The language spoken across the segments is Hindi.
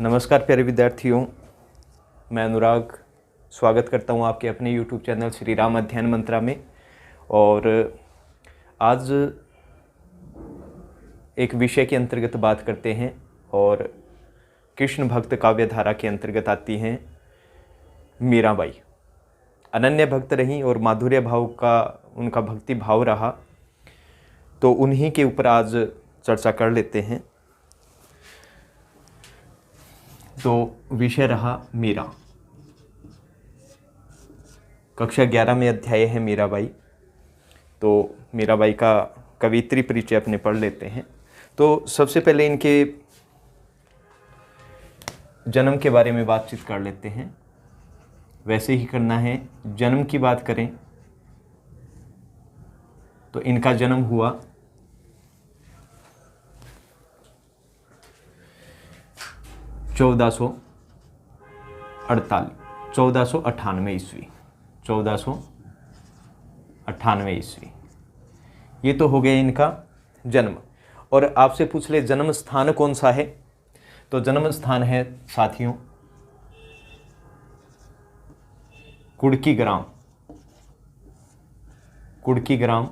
नमस्कार प्यारे विद्यार्थियों, मैं अनुराग स्वागत करता हूं आपके अपने YouTube चैनल श्री राम अध्ययन मंत्रा में। और आज एक विषय के अंतर्गत बात करते हैं और कृष्ण भक्त काव्य धारा के अंतर्गत आती हैं मीराबाई। अनन्य भक्त रहीं और माधुर्य भाव का उनका भक्ति भाव रहा, तो उन्हीं के ऊपर आज चर्चा कर लेते हैं। तो विषय रहा मीरा। कक्षा 11 में अध्याय है मीराबाई। तो मीराबाई का कवित्री परिचय अपने पढ़ लेते हैं। तो सबसे पहले इनके जन्म के बारे में बातचीत कर लेते हैं। वैसे ही करना है। जन्म की बात करें तो इनका जन्म हुआ 1498 ईस्वी। 1498 ईस्वी ये तो हो गया इनका जन्म। और आपसे पूछ ले जन्म स्थान कौन सा है, तो जन्म स्थान है साथियों कुड़की ग्राम। कुड़की ग्राम,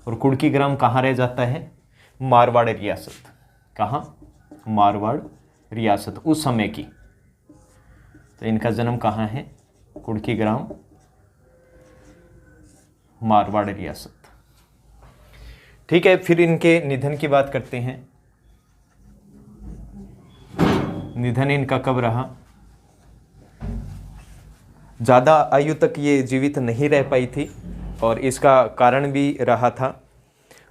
और कुड़की ग्राम कहाँ रह जाता है? मारवाड़ रियासत। कहाँ? मारवाड़ रियासत उस समय की। तो इनका जन्म कहाँ है? कुड़की ग्राम, मारवाड़ रियासत। ठीक है, फिर इनके निधन की बात करते हैं। निधन इनका कब रहा? ज़्यादा आयु तक ये जीवित नहीं रह पाई थी और इसका कारण भी रहा था।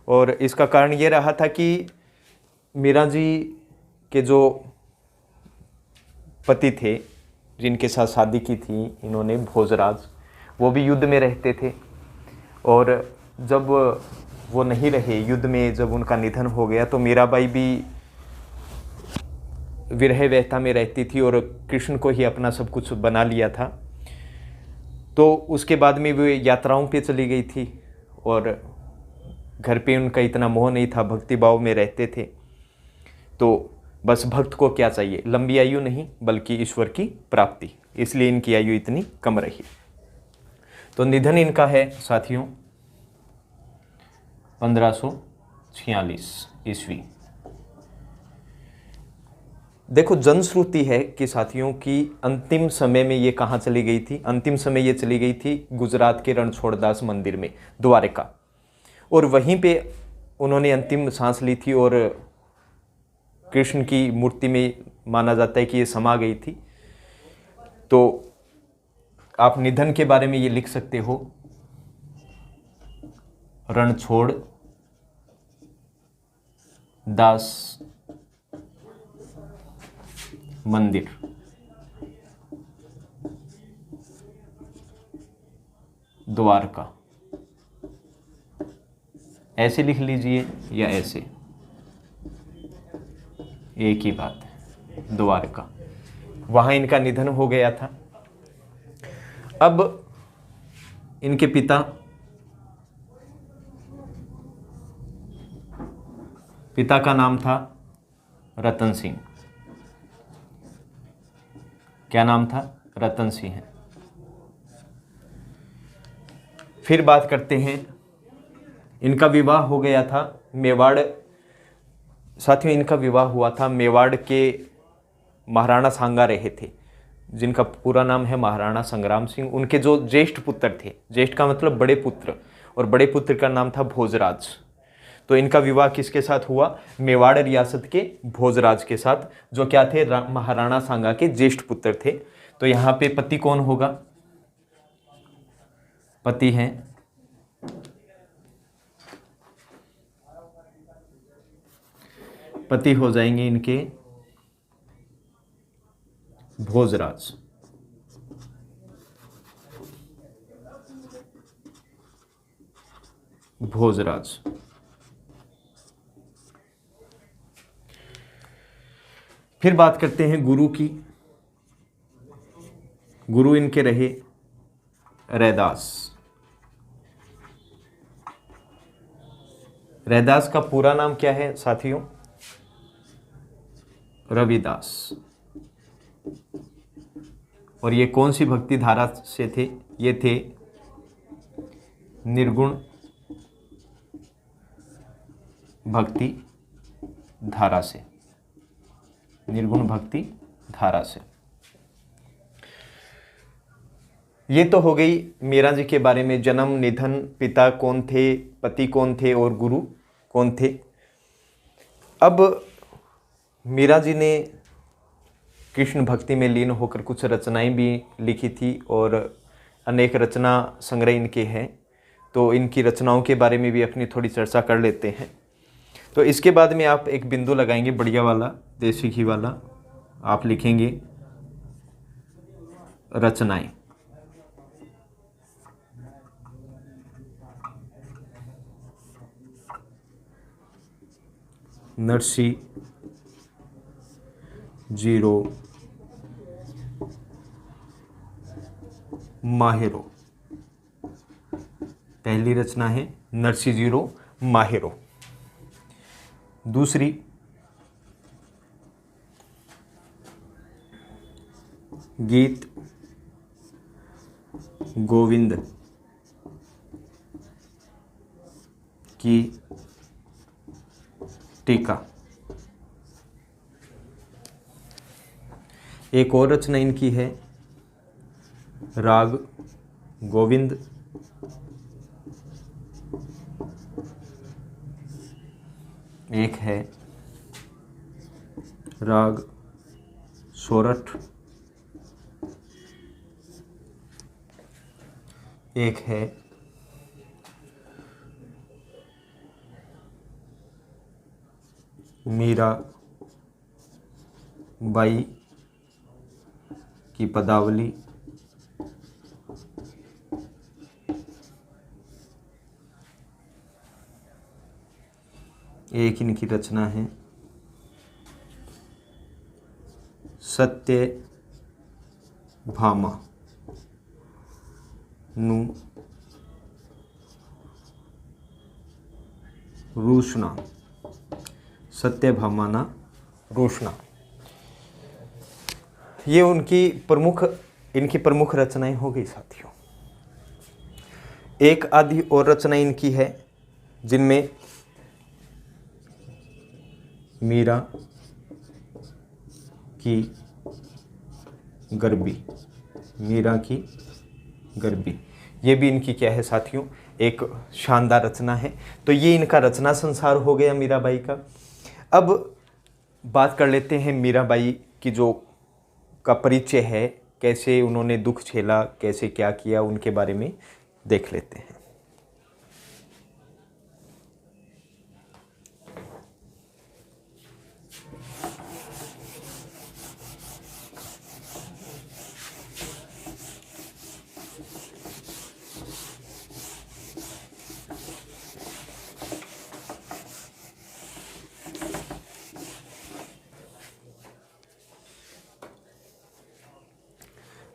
और इसका कारण ये रहा था कि मीरा जी के जो पति थे, जिनके साथ शादी की थी इन्होंने, भोजराज, वो भी युद्ध में रहते थे। और जब वो नहीं रहे युद्ध में, जब उनका निधन हो गया, तो मीराबाई भी विरह व्यथा में रहती थी और कृष्ण को ही अपना सब कुछ बना लिया था। तो उसके बाद में वे यात्राओं पे चली गई थी और घर पे उनका इतना मोह नहीं था, भक्ति भाव में रहते थे। तो बस भक्त को क्या चाहिए? लंबी आयु नहीं बल्कि ईश्वर की प्राप्ति, इसलिए इनकी आयु इतनी कम रही। तो निधन इनका है साथियों 1546 ईस्वी। देखो, जनश्रुति है कि साथियों की अंतिम समय में ये कहाँ चली गई थी? अंतिम समय ये चली गई थी गुजरात के रणछोड़दास मंदिर में, द्वारका। और वहीं पे उन्होंने अंतिम सांस ली थी और कृष्ण की मूर्ति में माना जाता है कि ये समा गई थी। तो आप निधन के बारे में ये लिख सकते हो, रणछोड़ दास मंदिर, द्वारका। ऐसे लिख लीजिए या ऐसे, एक ही बात है, द्वारका। वहाँ इनका निधन हो गया था। अब इनके पिता का नाम था रतन सिंह। क्या नाम था? रतन सिंह। फिर बात करते हैं, इनका विवाह हो गया था मेवाड़। साथियों, इनका विवाह हुआ था मेवाड़ के महाराणा सांगा रहे थे, जिनका पूरा नाम है महाराणा संग्राम सिंह। उनके जो ज्येष्ठ पुत्र थे, ज्येष्ठ का मतलब बड़े पुत्र, और बड़े पुत्र का नाम था भोजराज। तो इनका विवाह किसके साथ हुआ? मेवाड़ रियासत के भोजराज के साथ, जो क्या थे? महाराणा सांगा के ज्येष्ठ पुत्र थे। तो यहाँ पे पति कौन होगा? पति हैं पति हो जाएंगे इनके भोजराज। भोजराज। फिर बात करते हैं गुरु की। गुरु इनके रहे रैदास। रैदास का पूरा नाम क्या है साथियों? रविदास। और ये कौन सी भक्ति धारा से थे? ये थे निर्गुण भक्ति धारा से, निर्गुण भक्ति धारा से। ये तो हो गई मीरा जी के बारे में, जन्म, निधन, पिता कौन थे, पति कौन थे और गुरु कौन थे। अब मीरा जी ने कृष्ण भक्ति में लीन होकर कुछ रचनाएं भी लिखी थी और अनेक रचना संग्रह इनके हैं, तो इनकी रचनाओं के बारे में भी अपनी थोड़ी चर्चा कर लेते हैं। तो इसके बाद में आप एक बिंदु लगाएंगे बढ़िया वाला, देसी घी वाला, आप लिखेंगे रचनाएं। नरसी 0 माहिरो, पहली रचना है नरसी 0 माहिरो। दूसरी गीत गोविंद की टीका। एक और रचना इनकी है राग गोविंद, एक है राग सोरठ, एक है मीरा बाई की पदावली, एक इनकी रचना है सत्य भामा नु रोशना, सत्य भामा ना रोशना। ये इनकी प्रमुख रचनाएं हो गई साथियों। एक आधी और रचना इनकी है जिनमें मीरा की गरबी, मीरा की गरबी, ये भी इनकी क्या है साथियों, एक शानदार रचना है। तो ये इनका रचना संसार हो गया मीराबाई का। अब बात कर लेते हैं मीराबाई की जो का परिचय है, कैसे उन्होंने दुख झेला, कैसे क्या किया, उनके बारे में देख लेते हैं।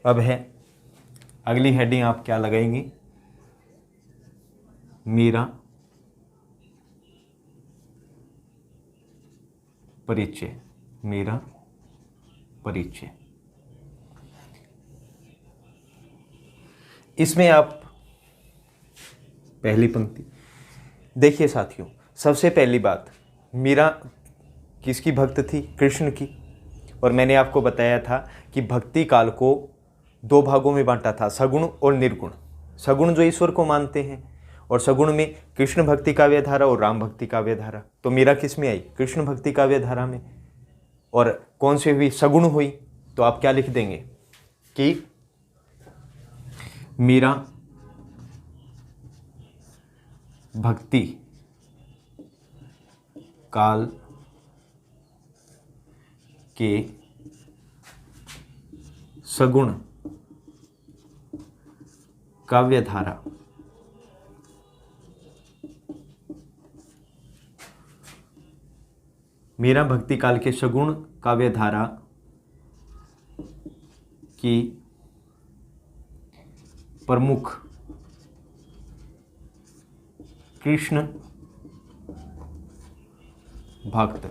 अब है अगली हेडिंग, आप क्या लगाएंगी? मीरा परिचय, मीरा परिचय। इसमें आप पहली पंक्ति देखिए साथियों। सबसे पहली बात, मीरा किसकी भक्त थी? कृष्ण की। और मैंने आपको बताया था कि भक्ति काल को दो भागों में बांटा था, सगुण और निर्गुण। सगुण जो ईश्वर को मानते हैं, और सगुण में कृष्ण भक्ति काव्य धारा और राम भक्ति काव्य धारा। तो मीरा किस में आई? कृष्ण भक्ति काव्य धारा में। और कौन सी हुई? सगुण हुई। तो आप क्या लिख देंगे कि मीरा भक्ति काल के सगुण काव्य धारा मीरा भक्ति काल के सगुण काव्य धारा की प्रमुख कृष्ण भक्त।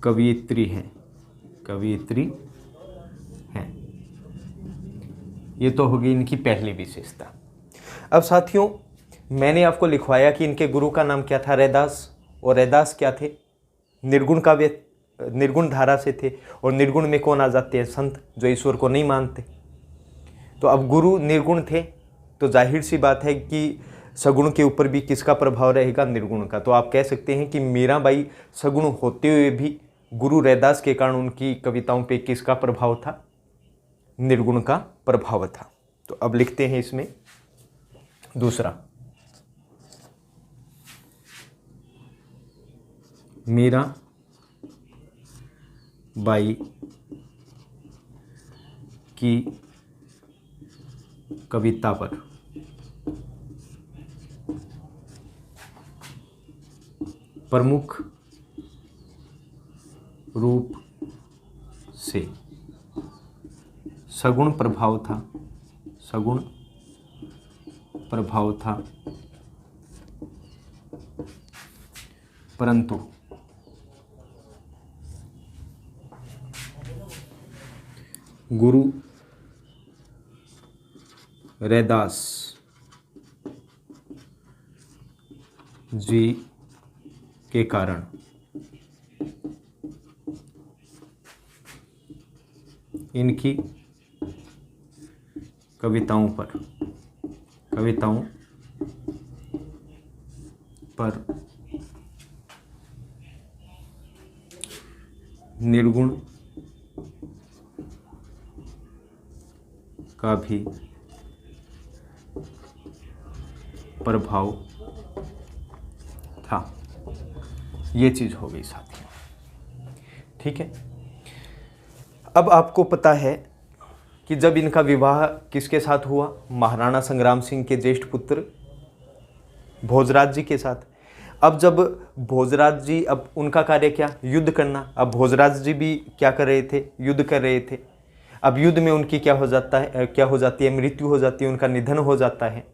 कवियत्री हैं, कवियत्री हैं। ये तो होगी इनकी पहली विशेषता। अब साथियों, मैंने आपको लिखवाया कि इनके गुरु का नाम क्या था, रैदास। और रैदास क्या थे, निर्गुण धारा से थे। और निर्गुण में कौन आ जाते हैं, संत, जो ईश्वर को नहीं मानते। तो अब गुरु निर्गुण थे, तो जाहिर सी बात है कि सगुण के ऊपर भी किसका प्रभाव रहेगा, निर्गुण का। तो आप कह सकते हैं कि मीराबाई सगुण होते हुए भी गुरु रैदास के कारण उनकी कविताओं पे किसका प्रभाव था, निर्गुण का प्रभाव था। तो अब लिखते हैं इसमें दूसरा, मीराबाई की कविता पर प्रमुख रूप से सगुण प्रभाव था, सगुण प्रभाव था, परंतु गुरु रैदास जी के कारण इनकी कविताओं पर निर्गुण का भी प्रभाव था। ये चीज हो गई साथियों, ठीक है। अब आपको पता है कि जब इनका विवाह किसके साथ हुआ, महाराणा संग्राम सिंह के ज्येष्ठ पुत्र भोजराज जी के साथ। अब जब भोजराज जी, अब उनका कार्य क्या, युद्ध करना। अब भोजराज जी भी क्या कर रहे थे, युद्ध कर रहे थे। अब युद्ध में उनकी क्या हो जाती है, मृत्यु हो जाती है, उनका निधन हो जाता है।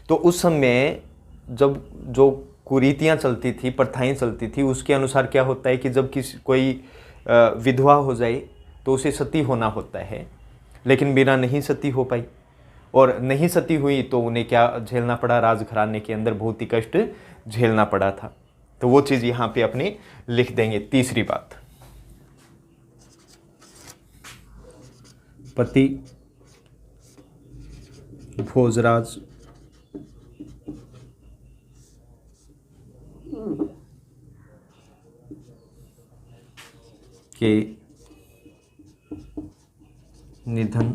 तो उस समय जब जो कुरीतियाँ चलती थी, प्रथाएं चलती थी, उसके अनुसार क्या होता है कि जब कोई विधवा हो जाए तो उसे सती होना होता है। लेकिन मीरा नहीं सती हो पाई, और नहीं सती हुई तो उन्हें क्या झेलना पड़ा, राजघराने के अंदर बहुत ही कष्ट झेलना पड़ा था। तो वो चीज़ यहाँ पे अपने लिख देंगे। तीसरी बात, पति भोजराज के निधन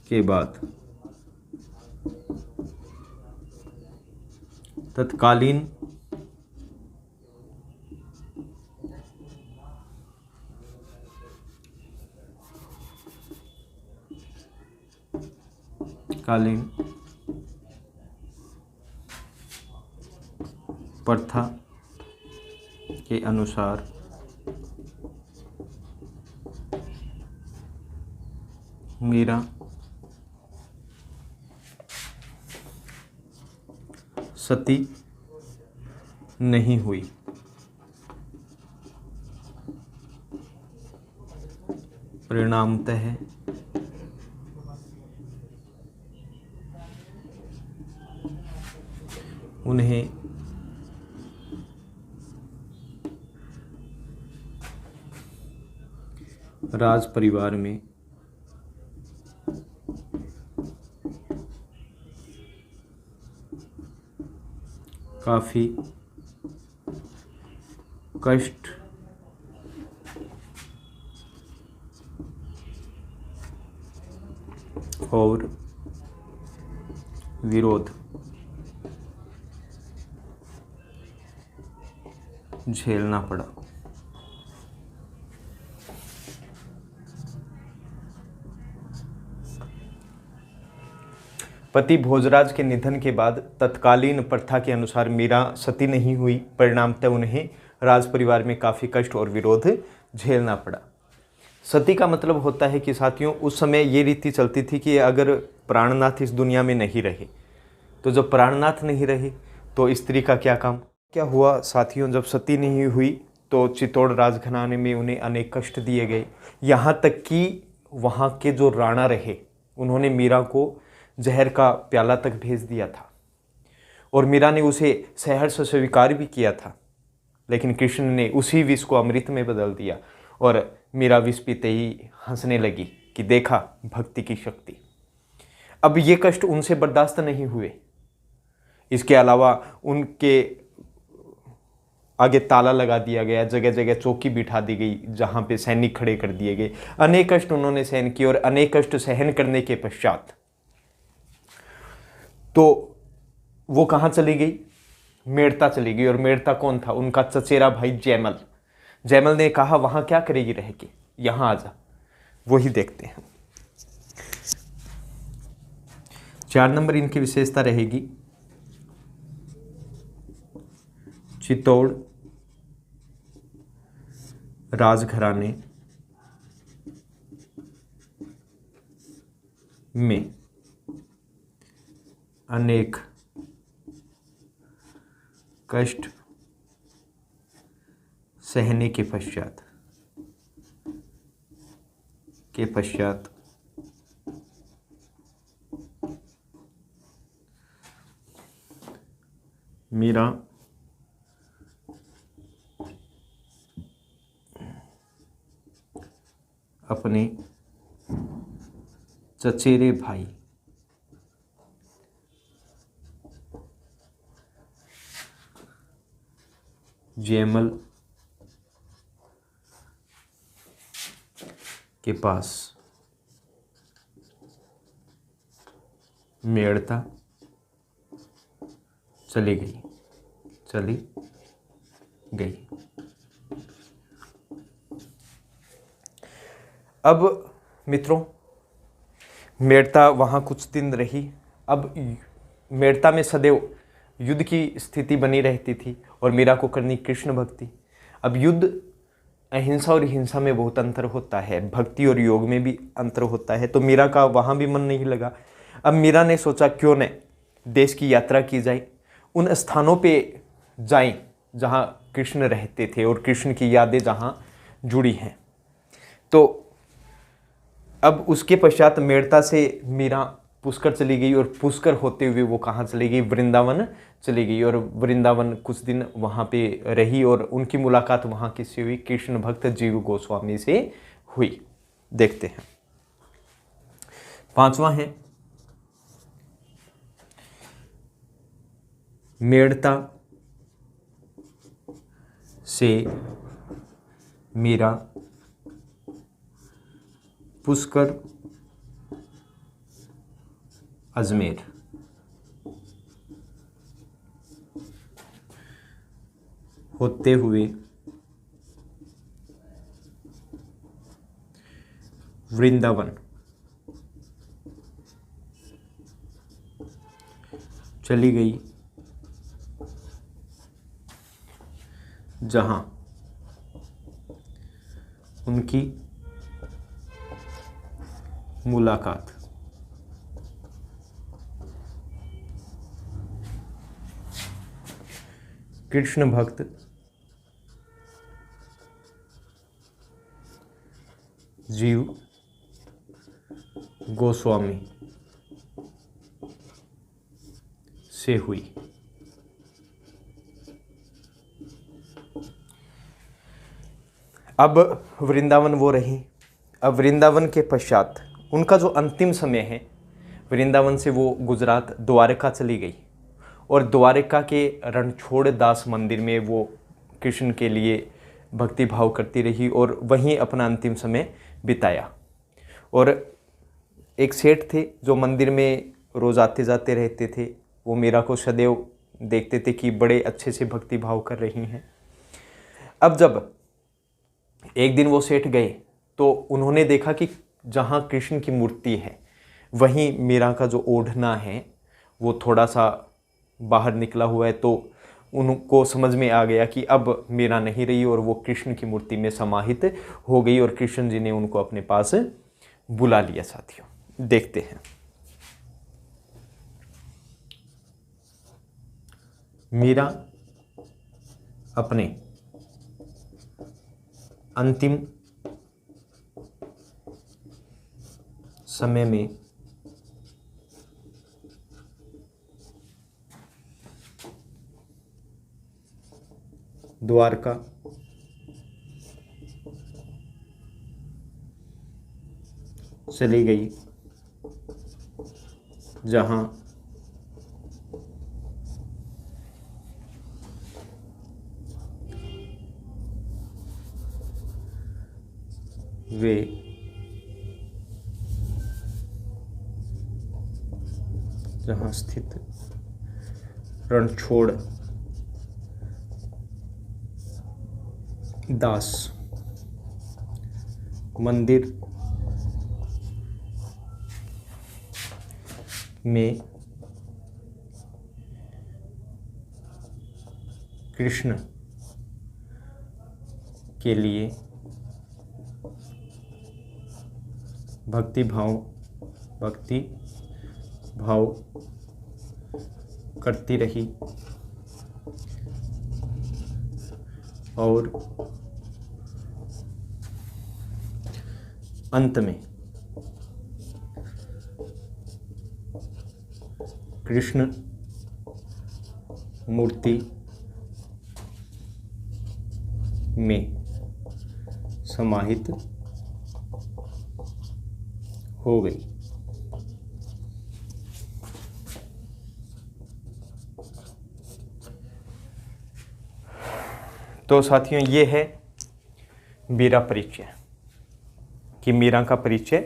के बाद तत्कालीन प्रथा के अनुसार मीरा सती नहीं हुई। परिणामतः उन्हें राज परिवार में काफ़ी कष्ट और विरोध झेलना पड़ा। पति भोजराज के निधन के बाद तत्कालीन प्रथा के अनुसार मीरा सती नहीं हुई। परिणामतः उन्हें राज परिवार में काफ़ी कष्ट और विरोध झेलना पड़ा। सती का मतलब होता है कि साथियों उस समय ये रीति चलती थी कि अगर प्राणनाथ इस दुनिया में नहीं रहे, तो जब प्राणनाथ नहीं रहे तो स्त्री का क्या काम। क्या हुआ साथियों, जब सती नहीं हुई तो चित्तौड़ राजघराने में उन्हें अनेक कष्ट दिए गए। यहाँ तक कि वहाँ के जो राणा रहे उन्होंने मीरा को जहर का प्याला तक भेज दिया था और मीरा ने उसे सहर्ष स्वीकार भी किया था, लेकिन कृष्ण ने उसी विष को अमृत में बदल दिया और मीरा विष पीते ही हंसने लगी कि देखा भक्ति की शक्ति। अब ये कष्ट उनसे बर्दाश्त नहीं हुए। इसके अलावा उनके आगे ताला लगा दिया गया, जगह जगह चौकी बिठा दी गई जहां पे सैनिक खड़े कर दिए गए। अनेक कष्ट उन्होंने सहन किए और अनेक कष्ट सहन करने के पश्चात तो वो कहाँ चली गई? मेड़ता चली गई। और मेड़ता कौन था? उनका चचेरा भाई जयमल। जयमल ने कहा वहां क्या करेगी रह के, यहां आ जा। वही देखते हैं। 4 नंबर इनकी विशेषता रहेगी चित्तौड़ राजघराने में अनेक कष्ट सहने के पश्चात मीरा अपने चचेरे भाई जयमल के पास मेड़ता चली गई। अब मित्रों, मेड़ता वहाँ कुछ दिन रही। अब मेड़ता में सदैव युद्ध की स्थिति बनी रहती थी और मीरा को करनी कृष्ण भक्ति। अब युद्ध, अहिंसा और हिंसा में बहुत अंतर होता है, भक्ति और योग में भी अंतर होता है। तो मीरा का वहाँ भी मन नहीं लगा। अब मीरा ने सोचा क्यों न देश की यात्रा की जाए, उन स्थानों पे जाएं जहाँ कृष्ण रहते थे और कृष्ण की यादें जहाँ जुड़ी हैं। तो अब उसके पश्चात मेड़ता से मीरा पुष्कर चली गई और पुष्कर होते हुए वो कहाँ चली गई? वृंदावन चली गई। और वृंदावन कुछ दिन वहाँ पे रही और उनकी मुलाकात वहाँ किससे हुई? कृष्ण भक्त जीव गोस्वामी से हुई। देखते हैं। 5वां है मेड़ता से मीरा पुष्कर अजमेर होते हुए वृंदावन चली गई, जहां उनकी मुलाकात कृष्ण भक्त जीव गोस्वामी से हुई। अब वृंदावन वो रही। अब वृंदावन के पश्चात उनका जो अंतिम समय है, वृंदावन से वो गुजरात द्वारका चली गई और द्वारका के रणछोड़ दास मंदिर में वो कृष्ण के लिए भक्ति भाव करती रही और वहीं अपना अंतिम समय बिताया। और एक सेठ थे जो मंदिर में रोज आते जाते रहते थे। वो मीरा को सदैव देखते थे कि बड़े अच्छे से भक्ति भाव कर रही हैं। अब जब एक दिन वो सेठ गए तो उन्होंने देखा कि जहाँ कृष्ण की मूर्ति है वहीं मीरा का जो ओढ़ना है वो थोड़ा सा बाहर निकला हुआ है। तो उनको समझ में आ गया कि अब मीरा नहीं रही और वो कृष्ण की मूर्ति में समाहित हो गई और कृष्ण जी ने उनको अपने पास बुला लिया। साथियों देखते हैं। मीरा अपने अंतिम समय में द्वारका चली गई, जहां वे स्थित रणछोड़ दास मंदिर में कृष्ण के लिए भक्ति भाव करती रही और अंत में कृष्ण मूर्ति में समाहित हो गई। तो साथियों, ये है मीरा परिचय कि मीरा का परिचय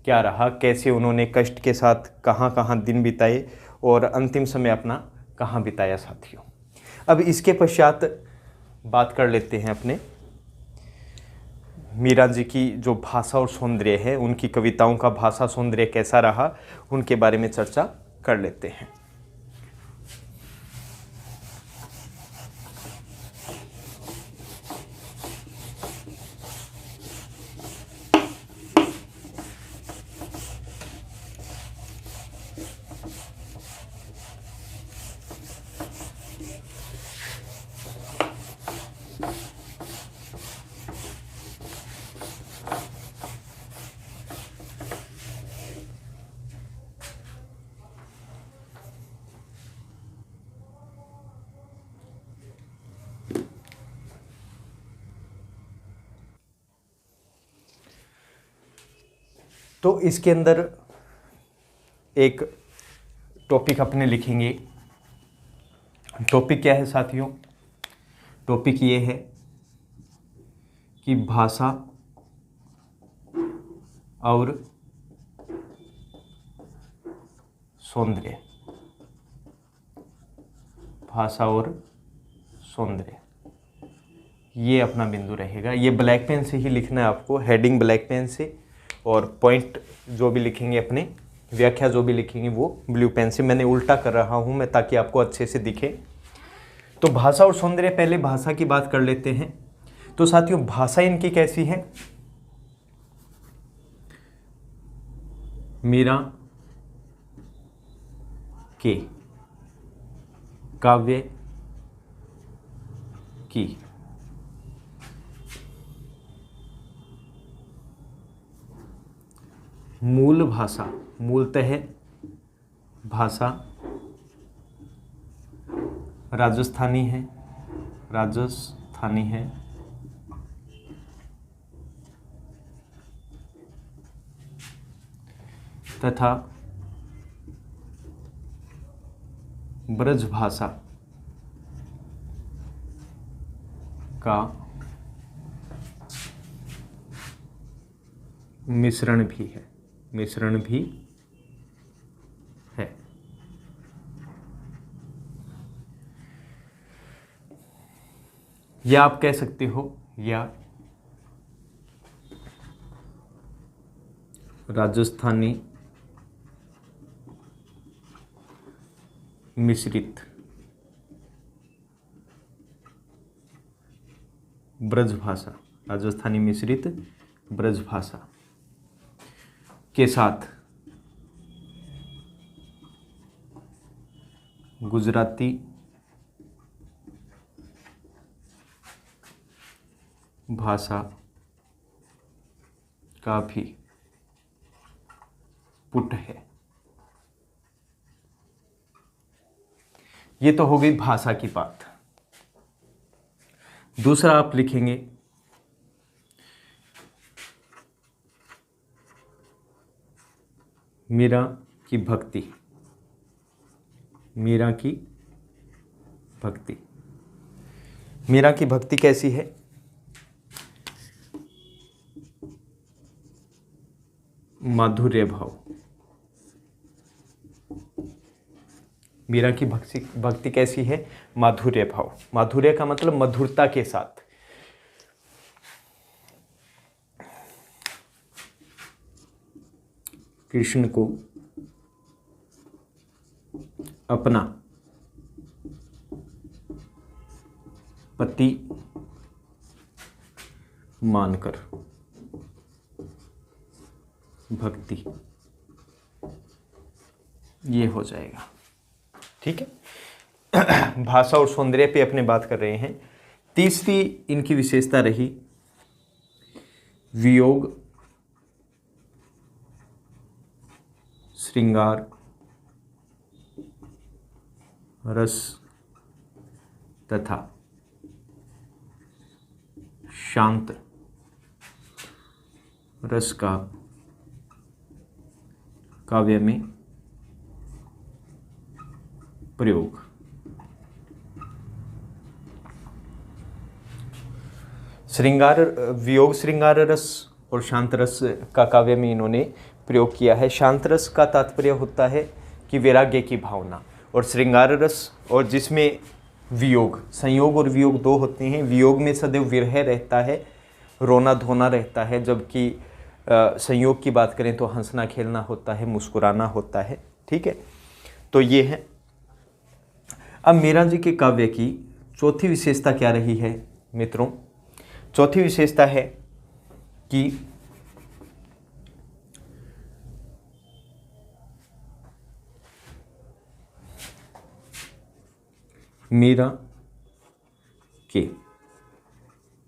क्या रहा, कैसे उन्होंने कष्ट के साथ कहाँ कहाँ दिन बिताए और अंतिम समय अपना कहाँ बिताया साथियों। अब इसके पश्चात बात कर लेते हैं अपने मीरा जी की जो भाषा और सौंदर्य है, उनकी कविताओं का भाषा सौंदर्य कैसा रहा, उनके बारे में चर्चा कर लेते हैं। तो इसके अंदर एक टॉपिक अपने लिखेंगे। टॉपिक क्या है साथियों? टॉपिक ये है कि भाषा और सौंदर्य, भाषा और सौंदर्य, ये अपना बिंदु रहेगा। ये ब्लैक पेन से ही लिखना है आपको, हेडिंग ब्लैक पेन से, और पॉइंट जो भी लिखेंगे अपने, व्याख्या जो भी लिखेंगे वो ब्लू पेन से। मैंने उल्टा कर रहा हूँ मैं ताकि आपको अच्छे से दिखे। तो भाषा और सौंदर्य, पहले भाषा की बात कर लेते हैं। तो साथियों, भाषा इनकी कैसी है? मीरा के काव्य की मूल भाषा, मूलतः भाषा राजस्थानी है तथा ब्रज भाषा का मिश्रण भी है। या आप कह सकते हो, या राजस्थानी मिश्रित ब्रज भाषा, राजस्थानी मिश्रित ब्रज भाषा के साथ गुजराती भाषा का भी पुट है। ये तो हो गई भाषा की बात। दूसरा आप लिखेंगे मीरा की भक्ति। मीरा की भक्ति। मीरा की भक्ति कैसी है? माधुर्य भाव। मीरा की भक्ति कैसी है? माधुर्य भाव। माधुर्य का मतलब मधुरता के साथ। कृष्ण को अपना पति मानकर भक्ति, ये हो जाएगा। ठीक है। भाषा और सौंदर्य पे अपने बात कर रहे हैं। तीसरी इनकी विशेषता रही वियोग, श्रृंगार, रस तथा शांत रस का काव्य में प्रयोग। श्रृंगार, वियोग श्रृंगार रस और शांत रस का काव्य में इन्होंने प्रयोग किया है। शांत रस का तात्पर्य होता है कि वैराग्य की भावना, और श्रृंगार रस और जिसमें वियोग, संयोग और वियोग दो होते हैं। वियोग में सदैव विरह रहता है, रोना धोना रहता है, जबकि संयोग की बात करें तो हंसना खेलना होता है, मुस्कुराना होता है। ठीक है, तो ये है। अब मीरा जी के काव्य की चौथी विशेषता क्या रही है मित्रों? चौथी विशेषता है कि मीरा के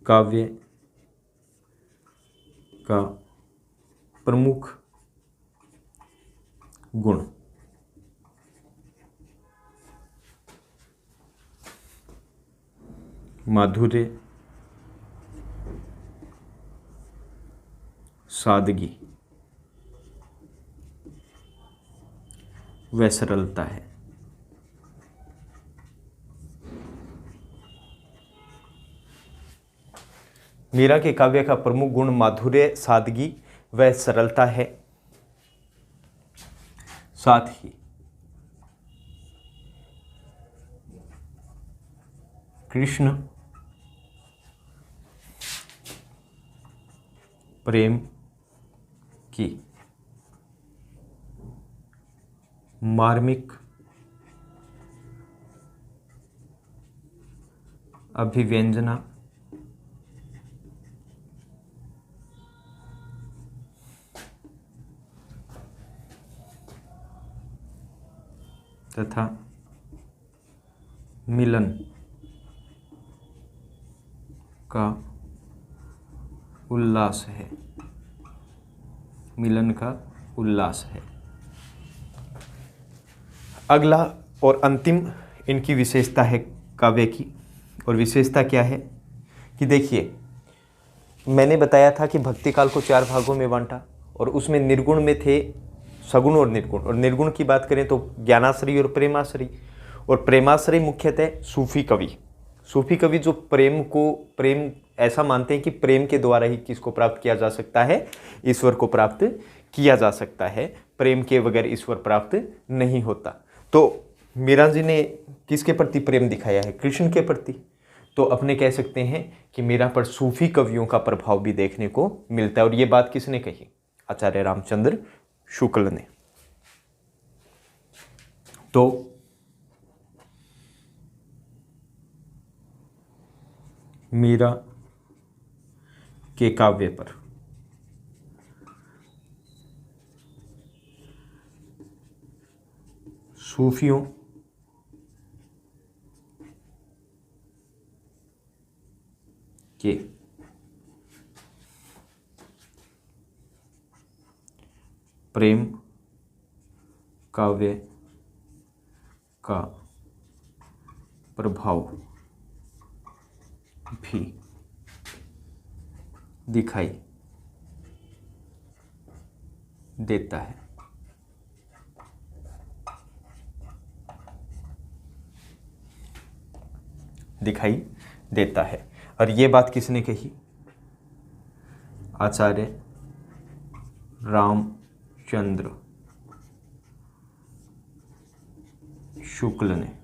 काव्य का प्रमुख गुण माधुर्य, सादगी व सरलता है। मीरा के काव्य का प्रमुख गुण माधुर्य, सादगी व सरलता है। साथ ही कृष्ण प्रेम की मार्मिक अभिव्यंजना तथा मिलन का उल्लास है। मिलन का उल्लास है। अगला और अंतिम इनकी विशेषता है काव्य की, और विशेषता क्या है कि देखिए, मैंने बताया था कि भक्ति काल को 4 भागों में बांटा, और उसमें निर्गुण में थे सगुण और निर्गुण। और निर्गुण की बात करें तो ज्ञानाश्रयी और प्रेमाश्रयी। और प्रेमाश्रयी मुख्यतः सूफी कवि। सूफी कवि जो प्रेम ऐसा मानते हैं कि प्रेम के द्वारा ही किसको प्राप्त किया जा सकता है? ईश्वर को प्राप्त किया जा सकता है। प्रेम के बगैर ईश्वर प्राप्त नहीं होता। तो मीरा जी ने किसके प्रति प्रेम दिखाया है? कृष्ण के प्रति। तो अपने कह सकते हैं कि मीरा पर सूफी कवियों का प्रभाव भी देखने को मिलता है। और ये बात किसने कही? आचार्य रामचंद्र शुक्ल ने। तो मीरा के काव्य पर सूफियों के प्रेम काव्य का प्रभाव भी दिखाई देता है। दिखाई देता है। और ये बात किसने कही? आचार्य रामचंद्र शुक्ल ने।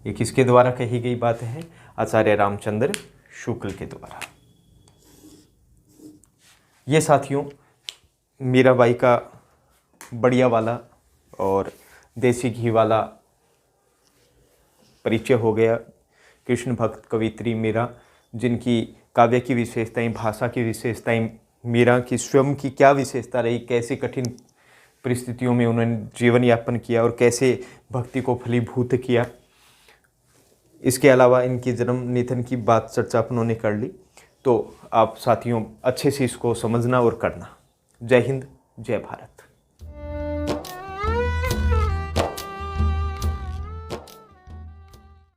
ये किसके द्वारा कही गई बात है? आचार्य रामचंद्र शुक्ल के द्वारा। ये साथियों मीराबाई का बढ़िया वाला और देसी घी वाला परिचय हो गया। कृष्ण भक्त कवित्री मीरा, जिनकी काव्य की विशेषताएं, भाषा की विशेषताएं, मीरा की स्वयं की क्या विशेषता रही, कैसे कठिन परिस्थितियों में उन्होंने जीवन यापन किया और कैसे भक्ति को फलीभूत किया। इसके अलावा इनकी जन्म निधन की बात चर्चा उन्होंने कर ली। तो आप साथियों अच्छे से इसको समझना और करना। जय हिंद, जय भारत।